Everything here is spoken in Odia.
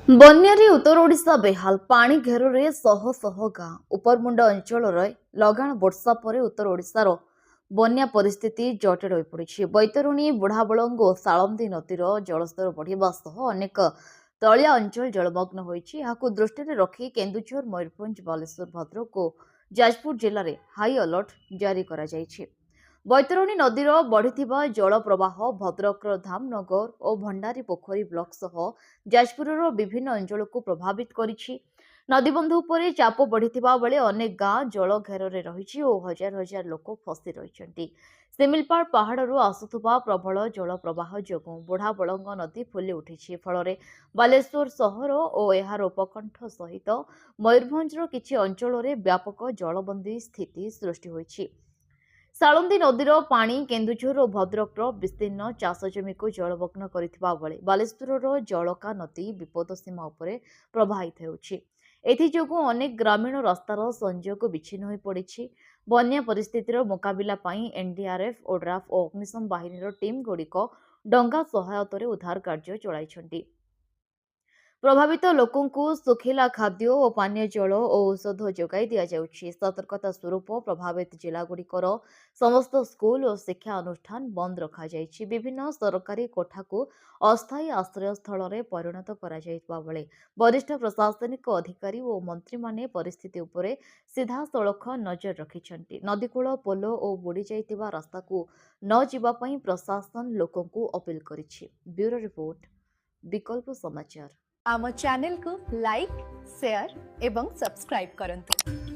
ବନ୍ୟାରେ ଉତ୍ତର ଓଡ଼ିଶା ବେହାଲ ପାଣି ଘେରରେ ଶହ ଶହ ଗାଁ ଉପରମୁଣ୍ଡ ଅଞ୍ଚଳରେ ଲଗାଣ ବର୍ଷା ପରେ ଉତ୍ତର ଓଡ଼ିଶାର ବନ୍ୟା ପରିସ୍ଥିତି ଜଟିଳ ହୋଇପଡ଼ିଛି। ବୈତରଣୀ ବୁଢ଼ାବଳଙ୍ଗ ଓ ଶାଳନ୍ଦୀ ନଦୀର ଜଳସ୍ତର ବଢ଼ିବା ସହ ଅନେକ ତଳିଆ ଅଞ୍ଚଳ ଜଳମଗ୍ନ ହୋଇଛି। ଏହାକୁ ଦୃଷ୍ଟିରେ ରଖି କେନ୍ଦୁଝର, ମୟୂରଭଞ୍ଜ, ବାଲେଶ୍ୱର, ଭଦ୍ରକ ଓ ଯାଜପୁର ଜିଲ୍ଲାରେ ହାଇ ଆଲର୍ଟ ଜାରି କରାଯାଇଛି। ବୈତରଣୀ ନଦୀର ବଢ଼ିଥିବା ଜଳ ପ୍ରବାହ ଭଦ୍ରକର ଧାମନଗର ଓ ଭଣ୍ଡାରୀ ପୋଖରୀ ବ୍ଲକ ସହ ଯାଜପୁରର ବିଭିନ୍ନ ଅଞ୍ଚଳକୁ ପ୍ରଭାବିତ କରିଛି। ନଦୀବନ୍ଧ ଉପରେ ଚାପ ବଢ଼ିଥିବା ବେଳେ ଅନେକ ଗାଁ ଜଳ ଘେରରେ ରହିଛି ଓ ହଜାର ହଜାର ଲୋକ ଫସି ରହିଛନ୍ତି। ଶିମିଳିପାଳ ପାହାଡ଼ରୁ ଆସୁଥିବା ପ୍ରବଳ ଜଳ ପ୍ରବାହ ଯୋଗୁଁ ବୁଢ଼ାବଳଙ୍ଗ ନଦୀ ଫୁଲି ଉଠିଛି। ଫଳରେ ବାଲେଶ୍ୱର ସହର ଓ ଏହାର ଉପକଣ୍ଠ ସହିତ ମୟୂରଭଞ୍ଜର କିଛି ଅଞ୍ଚଳରେ ବ୍ୟାପକ ଜଳବନ୍ଦୀ ସ୍ଥିତି ସୃଷ୍ଟି ହୋଇଛି। ଶାଳନ୍ଦୀ ନଦୀର ପାଣି କେନ୍ଦୁଝର ଓ ଭଦ୍ରକର ବିସ୍ତୀର୍ଣ୍ଣ ଚାଷ ଜମିକୁ ଜଳମଗ୍ନ କରିଥିବା ବେଳେ ବାଲେଶ୍ୱରର ଜଳକା ନଦୀ ବିପଦ ସୀମା ଉପରେ ପ୍ରବାହିତ ହେଉଛି। ଏଥିଯୋଗୁଁ ଅନେକ ଗ୍ରାମୀଣ ରାସ୍ତାର ସଂଯୋଗ ବିଚ୍ଛିନ୍ନ ହୋଇପଡ଼ିଛି। ବନ୍ୟା ପରିସ୍ଥିତିର ମୁକାବିଲା ପାଇଁ ଏନ୍ଡିଆର୍ଏଫ୍, ଓଡ୍ରାଫ୍ ଓ ଅଗ୍ନିଶମ ବାହିନୀର ଟିମ୍‌ଗୁଡ଼ିକ ଡଙ୍ଗା ସହାୟତାରେ ଉଦ୍ଧାର କାର୍ଯ୍ୟ ଚଳାଇଛନ୍ତି। ପ୍ରଭାବିତ ଲୋକଙ୍କୁ ଶୁଖିଲା ଖାଦ୍ୟ ଓ ପାନୀୟ ଜଳ ଓ ଔଷଧ ଯୋଗାଇ ଦିଆଯାଉଛି। ସତର୍କତା ସ୍ୱରୂପ ପ୍ରଭାବିତ ଜିଲ୍ଲାଗୁଡ଼ିକର ସମସ୍ତ ସ୍କୁଲ ଓ ଶିକ୍ଷା ଅନୁଷ୍ଠାନ ବନ୍ଦ ରଖାଯାଇଛି। ବିଭିନ୍ନ ସରକାରୀ କୋଠାକୁ ଅସ୍ଥାୟୀ ଆଶ୍ରୟସ୍ଥଳରେ ପରିଣତ କରାଯାଇଥିବା ବେଳେ ବରିଷ୍ଠ ପ୍ରଶାସନିକ ଅଧିକାରୀ ଓ ମନ୍ତ୍ରୀମାନେ ପରିସ୍ଥିତି ଉପରେ ସିଧାସଳଖ ନଜର ରଖିଛନ୍ତି। ନଦୀକୂଳ ପୋଲ ଓ ବୁଡ଼ିଯାଇଥିବା ରାସ୍ତାକୁ ନ ଯିବା ପାଇଁ ପ୍ରଶାସନ ଲୋକଙ୍କୁ ଅପିଲ କରିଛି। ବ୍ୟୁରୋ ରିପୋର୍ଟ, ବିକଳ୍ପ ସମାଚାର। आम चैनल को लाइक, शेयर एवं सब्सक्राइब करंतु।